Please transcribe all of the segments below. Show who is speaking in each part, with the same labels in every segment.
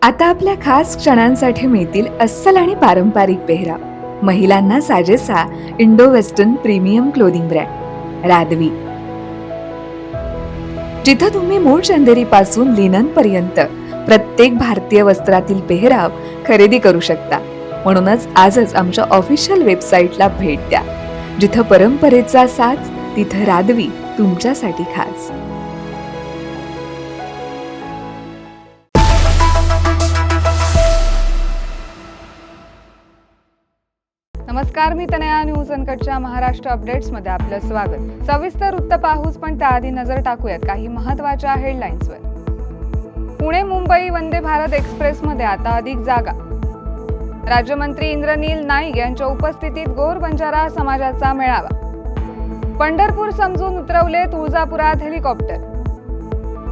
Speaker 1: आता आपल्या खास क्षणांसाठी मिळतील अस्सल आणि पारंपरिक पेहराव. महिलांना साजेसा Indo western premium clothing brand Radvi, जिथं तुम्ही मूळ चंदेरी पासून लिनन पर्यंत प्रत्येक भारतीय वस्त्रातील पेहराव खरेदी करू शकता. म्हणूनच आजच आमच्या ऑफिशियल वेबसाईटला भेट द्या. जिथं परंपरेचा साज, तिथं रादवी तुमच्यासाठी खास.
Speaker 2: नमस्कार, मी तनया. न्यूज अनकटच्या महाराष्ट्र अपडेट्समध्ये आपलं स्वागत. सविस्तर वृत्त पाहूच, पण त्याआधी नजर टाकूयात काही महत्त्वाच्या हेडलाईन्सवर. पुणे मुंबई वंदे भारत एक्सप्रेसमध्ये आता अधिक जागा. राज्यमंत्री इंद्रनील नाईक यांच्या उपस्थितीत गोर बंजारा समाजाचा मेळावा. पंढरपूर समजून उतरवले तुळजापुरात हेलिकॉप्टर.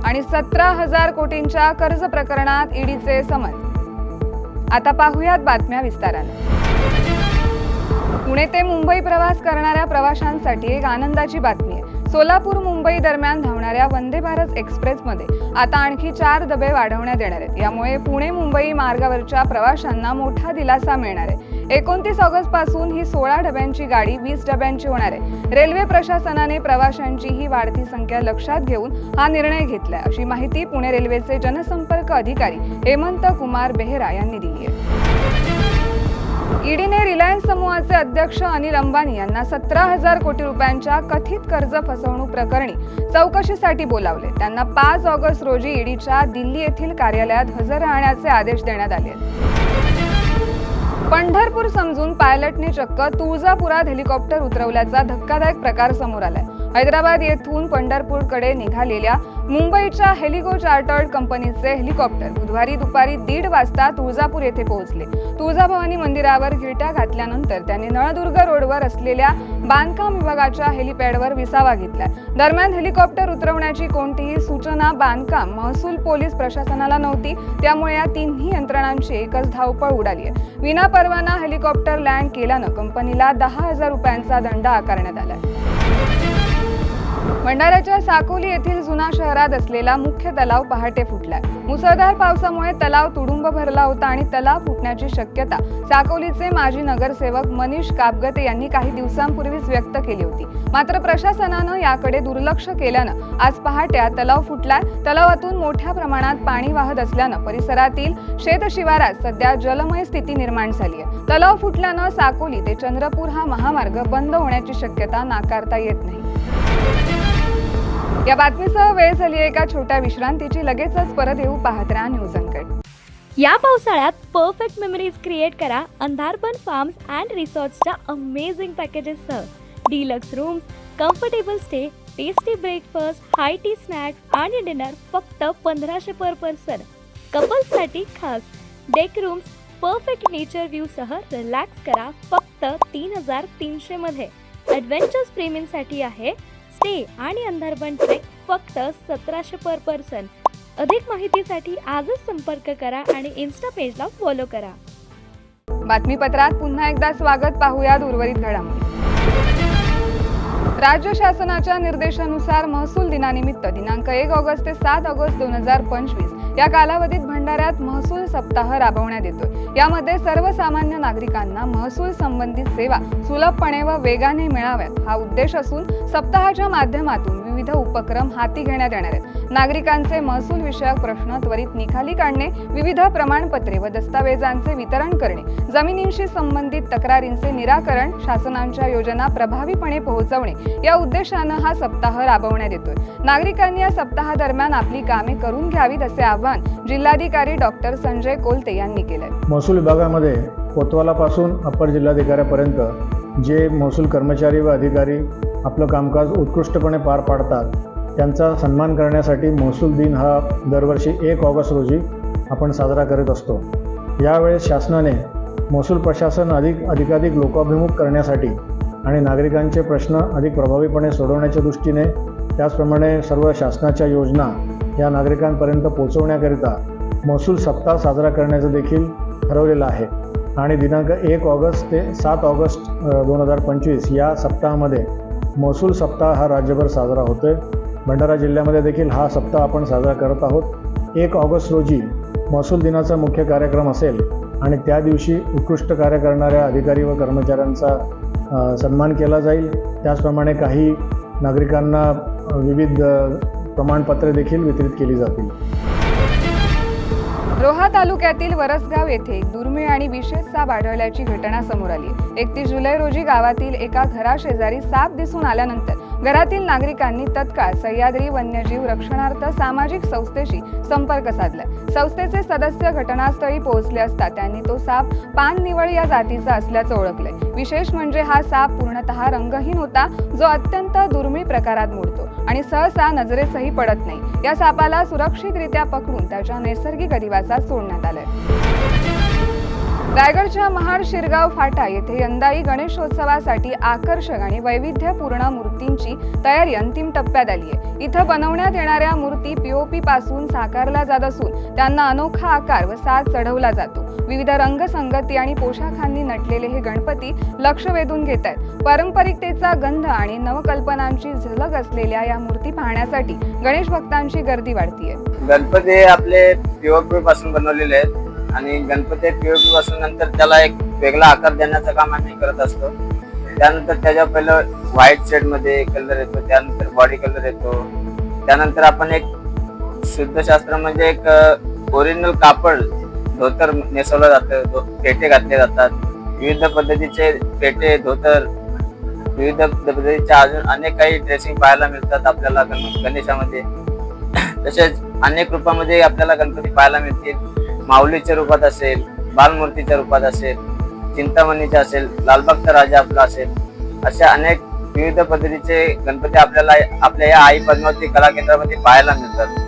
Speaker 2: आणि 17,000 कोटींच्या कर्ज प्रकरणात ईडीचे समन. आता पाहूयात बातम्या विस्ताराने. पुणे ते मुंबई प्रवास करणाऱ्या प्रवाशांसाठी एक आनंदाची बातमी आहे. सोलापूर मुंबई दरम्यान धावणाऱ्या वंदे भारत एक्सप्रेसमध्ये आता आणखी 4 डबे वाढवण्यात येणार आहेत. यामुळे पुणे मुंबई मार्गावरच्या प्रवाशांना मोठा दिलासा मिळणार आहे. 29 ऑगस्ट पासून ही 16 डब्यांची गाडी 20 डब्यांची होणार आहे. रेल्वे प्रशासनाने प्रवाशांची ही वाढती संख्या लक्षात घेऊन हा निर्णय घेतलाय, अशी माहिती पुणे रेल्वेचे जनसंपर्क अधिकारी हेमंत कुमार बेहरा यांनी दिली आहे. ईडीने रिलायन्स समूहाचे अध्यक्ष अनिल अंबानी यांना 17,000 कोटी रुपयांच्या कथित कर्ज फसवणूक प्रकरणी चौकशीसाठी बोलावले. त्यांना 5 ऑगस्ट रोजी ईडीच्या दिल्ली येथील कार्यालयात हजर राहण्याचे आदेश देण्यात आले. पंढरपूर समजून पायलटने चक्क तुळजापुरात हेलिकॉप्टर उतरवल्याचा धक्कादायक प्रकार समोर आलाय. हैदराबाद येथून पंढरपूरकडे निघालेल्या मुंबईच्या हेलिगो चार्टर्ड कंपनीचे हेलिकॉप्टर बुधवारी दुपारी 1:30 वाजता तुळजापूर येथे पोहोचले. तुळजाभवानी मंदिरावर घिरट्या घातल्यानंतर त्यांनी नळदुर्ग रोडवर असलेल्या बांधकाम विभागाच्या हेलिपॅडवर विसावा घेतला. दरम्यान हेलिकॉप्टर उतरवण्याची कोणतीही सूचना बांधकाम, महसूल, पोलीस प्रशासनाला नव्हती. त्यामुळे या तिन्ही यंत्रणांची एकच धावपळ उडाली आहे. विनापरवाना हेलिकॉप्टर लँड केल्यानं कंपनीला 10,000 रुपयांचा दंड आकारण्यात आला. भंडाऱ्याच्या साकोली येथील जुना शहरात असलेला मुख्य तलाव पहाटे फुटलाय. मुसळधार पावसामुळे तलाव तुडुंब भरला होता आणि तलाव फुटण्याची शक्यता साकोलीचे माजी नगरसेवक मनीष कापगते यांनी काही दिवसांपूर्वीच व्यक्त केली होती. मात्र प्रशासनानं याकडे दुर्लक्ष केल्यानं आज पहाटे तलाव फुटलाय. तलावातून मोठ्या प्रमाणात पाणी वाहत असल्यानं परिसरातील शेतशिवारात सध्या जलमय स्थिती निर्माण झाली आहे. तलाव फुटल्यानं साकोली ते चंद्रपूर हा महामार्ग बंद होण्याची शक्यता नाकारता येत नाही. या बातमीसह वेळ झाली एका छोट्या विश्रांतीची. लगेचच परत येऊ. पाहत राहा न्यूज अनकट.
Speaker 3: या पावसाळ्यात परफेक्ट मेमरीज क्रिएट करा अंधारबन फार्म्स अँड रिसॉर्ट्सच्या अमेझिंग पॅकेजेससह. Deluxe rooms, comfortable stay, tasty breakfast, high tea snacks आणि डिनर फक्त 1,500 पर पर्सन. कपल्ससाठी खास deck rooms, perfect nature view सह रिलॅक्स करा फक्त 3,300 मध्ये. ॲडव्हेंचर्स प्रेमींसाठी आहे स्टे आणि अंधारबन ट्रेक फक्त 1,700 पर पर्सन. अधिक माहितीसाठी आजच संपर्क करा आणि इन्स्टा पेजला फॉलो करा.
Speaker 2: बातमीपत्रात पुन्हा एकदा स्वागत. पाहूयात उर्वरित घडामोडी. राज्य शासनाच्या निर्देशानुसार महसूल दिनानिमित्त दिनांक 1 ऑगस्ट ते 7 ऑगस्ट 2025 या कालावधीत भंडाऱ्यात महसूल सप्ताह राबवण्यात येतोय. यामध्ये सर्वसामान्य नागरिकांना महसूल संबंधित सेवा सुलभपणे व वेगाने मिळाव्यात हा उद्देश असून सप्ताहाच्या माध्यमातून विविध उपक्रम हाती घेण्यात येणार आहेत. नागरिकांचे महसूल विषयक प्रश्न त्वरित निकाली काढणे, विविध प्रमाणपत्रे व दस्तावेजांचे वितरण करणे, जमिनींशी संबंधित तक्रारींचे निराकरण, शासनाच्या योजना प्रभावीपणे पोहोचवणे या उद्देशानं हा सप्ताह राबवण्यात येतोय. नागरिकांनी या सप्ताहादरम्यान आपली कामे करून घ्यावीत असे आवाहन जिल्हाधिकारी डॉक्टर संजय कोलते यांनी केलंय.
Speaker 4: महसूल विभागामध्ये कोतवालापासून अप्पर जिल्हाधिकाऱ्यापर्यंत जे महसूल कर्मचारी व अधिकारी आपलं कामकाज उत्कृष्टपणे पार पाडतात त्यांचा सन्मान करण्यासाठी महसूल दिन हा दरवर्षी 1 ऑगस्ट रोजी आपण साजरा करत असतो. यावेळेस शासनाने महसूल प्रशासन अधिकाधिक लोकाभिमुख करण्यासाठी आणि नागरिकांचे प्रश्न अधिक प्रभावीपणे सोडवण्याच्या दृष्टीने, त्याचप्रमाणे सर्व शासनाच्या योजना या नागरिकांपर्यंत पोहोचवण्याकरिता महसूल सप्ताह साजरा करण्याचं देखील ठरवलेलं आहे. आणि दिनांक 1 ऑगस्ट ते 7 ऑगस्ट 2025 या सप्ताहामध्ये महसूल सप्ताह हा राज्यभर साजरा होतोय. भंडारा जिल्ह्यामध्ये देखील हा सप्ताह आपण साजरा करत आहोत. 1 ऑगस्ट रोजी महसूल दिनाचा मुख्य कार्यक्रम असेल आणि त्या दिवशी उत्कृष्ट कार्य करणाऱ्या अधिकारी व कर्मचाऱ्यांचा सन्मान केला जाईल. त्याचप्रमाणे काही नागरिकांना विविध प्रमाणपत्रे देखील वितरित केली जातील.
Speaker 2: रोहा तालुक्यातील वरसगाव येथे दुर्मिळ आणि विशेष साप आढळल्याची घटना समोर आली. 31 जुलै रोजी गावातील एका घराशेजारी साप दिसून आल्यानंतर घरातील नागरिकांनी तत्काळ सह्याद्री वन्यजीव रक्षणार्थ सामाजिक संस्थेशी संपर्क साधलाय. संस्थेचे सदस्य घटनास्थळी पोहोचले असता त्यांनी तो साप पाननिवळ या जातीचा असल्याचं ओळखलंय. विशेष म्हणजे हा साप पूर्णतः रंगहीन होता, जो अत्यंत दुर्मिळ प्रकारात मोडतो आणि सहसा नजरेसही पडत नाही. या सापाला सुरक्षितरित्या पकडून त्याच्या नैसर्गिक अधिवासात सोडण्यात आलंय. रायगडच्या महाड शिरगाव फाटा येथे यंदाही गणेशोत्सवासाठी आकर्षक आणि वैविध्यपूर्ण मूर्तींची तयारी अंतिम टप्प्यात आली आहे. इथं बनवण्यात येणाऱ्या मूर्ती पीओपी पासून साकारल्या जात असून त्यांना अनोखा आकार व साज चढवला जातो. विविध रंगसंगती आणि पोशाखांनी नटलेले हे गणपती लक्ष वेधून घेत आहेत. पारंपरिकतेचा गंध आणि नवकल्पनांची झलक असलेल्या या मूर्ती पाहण्यासाठी गणेश भक्तांची गर्दी वाढतीये.
Speaker 5: गणपती आपले पीओपी पासून बनवलेले आहेत आणि गणपती पीओपी पासून नंतर त्याला एक वेगळा आकार देण्याचं काम आम्ही करत असतो. त्यानंतर त्याच्या पहिलं व्हाईट शेड मध्ये कलर येतो, त्यानंतर बॉडी कलर येतो, त्यानंतर आपण एक शुद्ध शास्त्र म्हणजे एक ओरिजिनल कापड धोतर नेसवलं जातं, फेटे घातले जातात. विविध पद्धतीचे फेटे, धोतर, विविध पद्धतीचे अजून अनेक काही ड्रेसिंग पाहायला मिळतात आपल्याला गणेशामध्ये. तसेच अनेक रूपामध्ये आपल्याला गणपती पाहायला मिळतील. माऊलीच्या रूपात असेल, बालमूर्तीच्या रूपात असेल, चिंतामणीचा असेल, लालबागचा राजा आपला असेल, अशा अनेक विविध पद्धतीचे गणपती आपल्याला आपल्या या आई पद्मावती कला केंद्रामध्ये पाहायला मिळतात.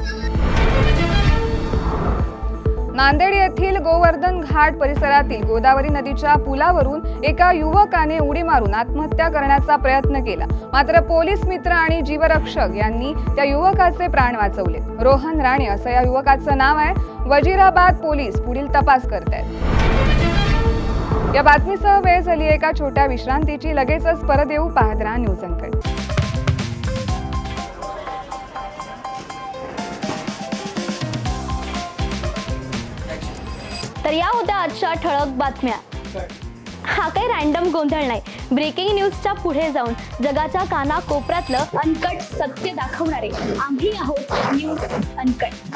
Speaker 2: नांदेड येथील गोवर्धन घाट परिसरातील गोदावरी नदीच्या पुलावरून एका युवकाने उडी मारून आत्महत्या करण्याचा प्रयत्न केला. मात्र पोलीस मित्र आणि जीवरक्षक यांनी त्या युवकाचे प्राण वाचवले. रोहन राणे असं या युवकाचं नाव आहे. वजीराबाद पोलीस पुढील तपास करतायत. या बातमीसह वेळ झाली एका छोट्या विश्रांतीची. लगेचच परत येऊ. पाहत राहा न्यूज अनकट.
Speaker 3: तर या होत्या आजच्या ठळक बातम्या. हा काही रॅन्डम गोंधळ नाही. ब्रेकिंग न्यूजच्या पुढे जाऊन जगाच्या कानाकोपऱ्यातलं अनकट सत्य दाखवणारे आम्ही आहोत न्यूज अनकट.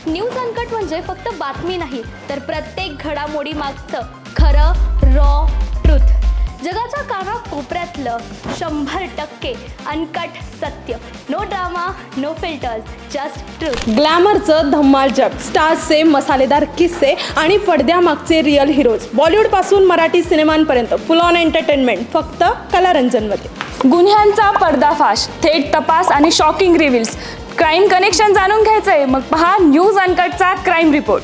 Speaker 3: न्यूज अनकट म्हणजे फक्त बातमी नाही, तर प्रत्येक घडामोडी मागचं खरं रॉ ट्रुथ. जगाच्या कानाकोपऱ्यातलं 100% अनकट सत्य. No drama, no filters, just truth.
Speaker 6: ग्लॅमरचं धम्माल जग, स्टार्सचे मसालेदार किस्से आणि पडद्यामागचे रिअल हिरोज. बॉलिवूडपासून मराठी सिनेमांपर्यंत फुल ऑन एंटरटेनमेंट फक्त कलारंजनमध्ये.
Speaker 7: गुन्ह्यांचा पर्दाफाश, थेट तपास आणि शॉकिंग रिव्हिल्स. क्राईम कनेक्शन जाणून घ्यायचंय? मग पहा न्यूज अनकटचा क्राईम रिपोर्ट.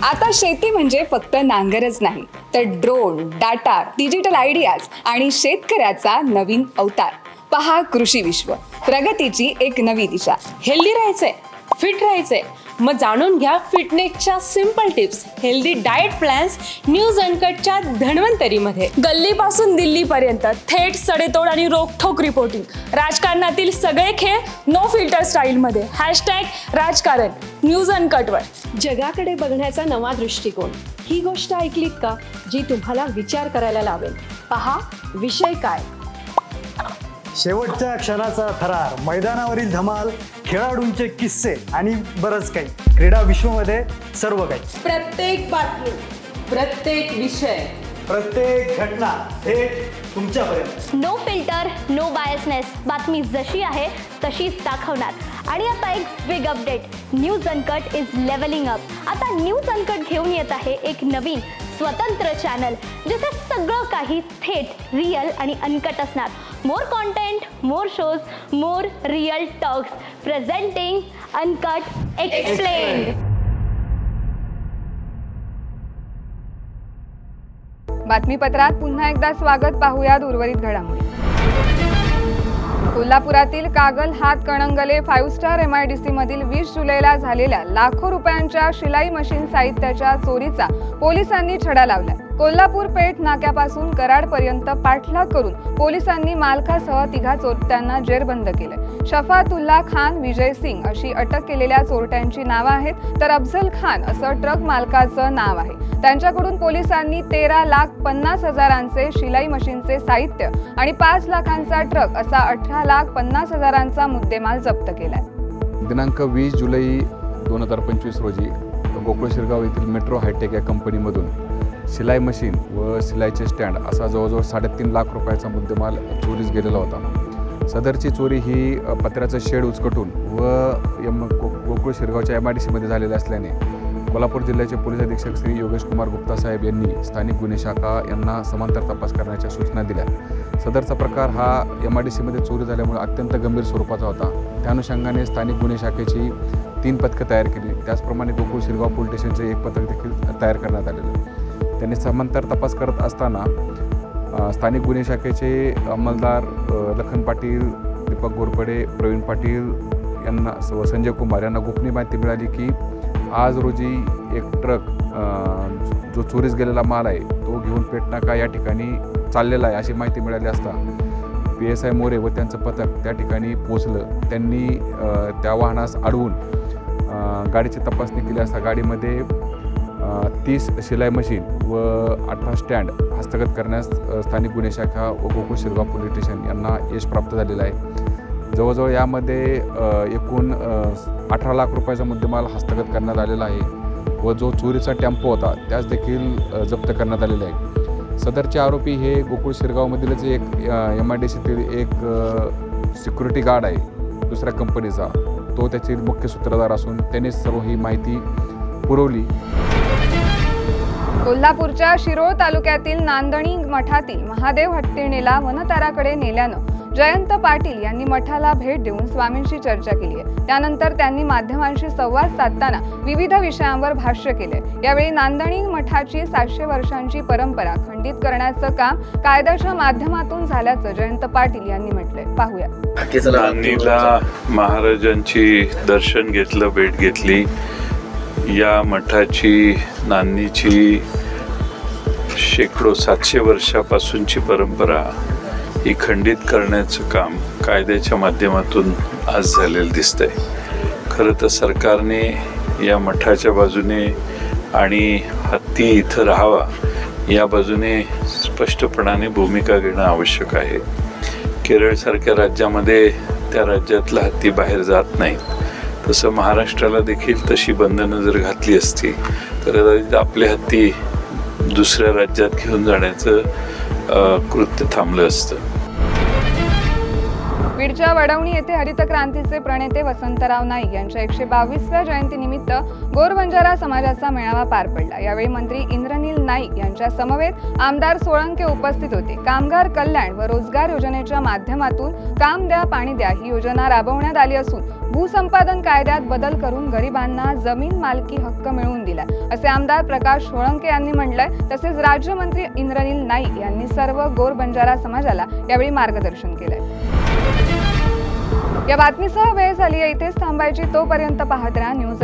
Speaker 2: आता शेती म्हणजे फक्त नांगरच नाही, तर ड्रोन, डाटा, डिजिटल आयडियाज आणि शेतकऱ्याचा नवीन अवतार. पहा कृषी विश्व, प्रगतीची एक नवी दिशा.
Speaker 6: हेल्दी राहायचंय, फिट राहायचंय, मग जाणून घ्या फिटनेसच्या simple tips, healthy diet plans news अनकटच्या धन्वंतरीमध्ये.
Speaker 7: गल्लीपासून दिल्लीपर्यंत थेट सडेतोड आणि रोखठोक रिपोर्टिंग. राजकारणातील सगळे खेळ नो फिल्टर स्टाईलमध्ये. #राजकारण न्यूज अनकटवर.
Speaker 6: जगाकडे बघण्याचा नवा दृष्टिकोन. ही गोष्ट ऐकलीत का, जी तुम्हाला विचार करायला लावेल? पहा विषय काय.
Speaker 8: शेवटच्या क्षणाचा थरार, मैदानावरील धमाल, खेळाडूंचे किस्से आणि बरंच काही. क्रीडा विश्वमध्ये सर्व काही.
Speaker 6: प्रत्येक बातमी, प्रत्येक विषय,
Speaker 8: प्रत्येक घटना थेट तुमच्यापर्यंत.
Speaker 3: No filter, no biasness. बातमी जशी आहे तशीच दाखवणार. आणि आता एक big update. News uncut is levelling up. आता न्यूज अनकट घेऊन येत आहे एक नवीन स्वतंत्र चॅनल, जिथे सगळं काही थेट, रिअल आणि अनकट असणार. More content, more shows, more real talks. Presenting uncut explained.
Speaker 2: बातमीपत्रात पुन्हा एकदा स्वागत. पाहूयात उर्वरित घडामोडी. कोल्हापुरातील कागल हातकणंगले 5 स्टार MIDC मधील 20 जुलैला झालेल्या लाखो रुपयांच्या शिलाई मशीन साहित्याच्या चोरीचा पोलिसांनी छडा लावला. कोल्हापूर पेठ नाक्यापासून कराडपर्यंत पाठलाग करून पोलिसांनी मालकासह 3 चोरट्यांना जेरबंद केले. शफातुल्ला खान, विजय सिंग अशी अटक केलेल्या चोरट्यांची नावं आहेत, तर अफजल खान असं ट्रक मालकाचं नाव आहे. त्यांच्याकडून पोलिसांनी 13,50,000चे शिलाई मशीनचे साहित्य आणि 5 लाखांचा ट्रक असा 18,50,000चा मुद्देमाल जप्त केलाय.
Speaker 9: दिनांक 20 जुलै 2025 रोजी गोकुळ शिरगाव येथील मेट्रो हायटेक या कंपनीमधून शिलाई मशीन व शिलाईचे स्टँड असा जवळजवळ 3.5 लाख रुपयाचा मुद्देमाल चोरीस गेलेला होता. सदरची चोरी ही पत्र्याचं शेड उचकटून व गोकुळ शिरगावच्या MIDCमध्ये झालेली असल्याने कोल्हापूर जिल्ह्याचे पोलीस अधीक्षक श्री योगेश कुमार गुप्ता साहेब यांनी स्थानिक गुन्हे शाखा यांना समांतर तपास करण्याच्या सूचना दिल्या. सदरचा प्रकार हा MIDCमध्ये चोरी झाल्यामुळे अत्यंत गंभीर स्वरूपाचा होता. त्या अनुषंगाने स्थानिक गुन्हे शाखेची 3 पथकं तयार केली. त्याचप्रमाणे गोकुळ शिरगाव पोलीस स्टेशनचे 1 पथक देखील तयार करण्यात आलेलं. त्यांनी समांतर तपास करत असताना स्थानिक गुन्हे शाखेचे अंमलदार लखन पाटील, दीपक घोरपडे, प्रवीण पाटील यांना व संजय कुमार यांना गोपनीय माहिती मिळाली की आज रोजी एक ट्रक जो चोरीस गेलेला माल आहे तो घेऊन पेटनाका या ठिकाणी चाललेला आहे अशी माहिती मिळाली असता PSI मोरे व त्यांचं पथक त्या ठिकाणी पोचलं. त्यांनी त्या वाहनास अडवून गाडीची तपासणी केली असता गाडीमध्ये 30 शिलाई मशीन व 18 स्टँड हस्तगत करण्यास स्थानिक गुन्हे शाखा व गोकुळ शिरगाव पोलीस स्टेशन यांना यश प्राप्त झालेलं आहे. जवळजवळ यामध्ये एकूण 18 लाख रुपयाचा मुद्देमाल हस्तगत करण्यात आलेला आहे व जो चोरीचा टेम्पो होता त्यास देखील जप्त करण्यात आलेला आहे. सदरचे आरोपी हे गोकुळ शिरगावमधीलच एक MIDCतील एक सिक्युरिटी गार्ड आहे दुसऱ्या कंपनीचा, तो त्याचे मुख्य सूत्रधार असून त्यानेच सर्व ही माहिती पुरवली.
Speaker 2: कोल्हापूरच्या शिरोळ तालुक्यातील नांदणी मठातील महादेव हत्तीणीला वनताराकडे नेल्यानं जयंत पाटील यांनी मठाला भेट देऊन स्वामींशी चर्चा केली आहे. त्यानंतर त्यांनी माध्यमांशी संवाद साधताना विविध विषयांवर भाष्य केले. यावेळी नांदणी मठाची 700 वर्षांची परंपरा खंडित करण्याचं काम कायद्याच्या माध्यमातून झाल्याचं जयंत पाटील यांनी म्हटलंय. पाहूया.
Speaker 10: नांदणीला महाराजांची दर्शन घेतलं, भेट घेतली. या मठाची नांदणीची शेकडो 700 वर्षापासूनची परंपरा ही खंडित करण्याचं काम कायद्याच्या माध्यमातून आज झालेलं दिसतंय. खरं तर सरकारने या मठाच्या बाजूने आणि हत्ती इथं राहावा या बाजूने स्पष्टपणाने भूमिका घेणं आवश्यक आहे. केरळसारख्या राज्यामध्ये त्या राज्यातला हत्ती बाहेर जात नाही, तसं महाराष्ट्राला देखील तशी बंधनं जर घातली असती तर कदाचित आपले हत्ती दुसऱ्या राज्यात घेऊन जाण्याचं कृत्य थांबलं असतं.
Speaker 2: बीडच्या वडवणी येथे हरित क्रांतीचे प्रणेते वसंतराव नाईक यांच्या 122व्या जयंतीनिमित्त गोर बंजारा समाजाचा मेळावा पार पडला. यावेळी मंत्री इंद्रनील नाईक यांच्या समवेत आमदार सोळंके उपस्थित होते. कामगार कल्याण व रोजगार योजनेच्या माध्यमातून काम द्या पाणी द्या ही योजना राबवण्यात आली असून भूसंपादन कायद्यात बदल करून गरिबांना जमीन मालकी हक्क मिळवून दिला असे आमदार प्रकाश सोळंके यांनी म्हटलंय. तसेच राज्यमंत्री इंद्रनील नाईक यांनी सर्व गोर बंजारा समाजाला यावेळी मार्गदर्शन केलंय. या बातमीसह वेळ झाली आहे इथेच थांबायची. तोपर्यंत पाहत राहा न्यूज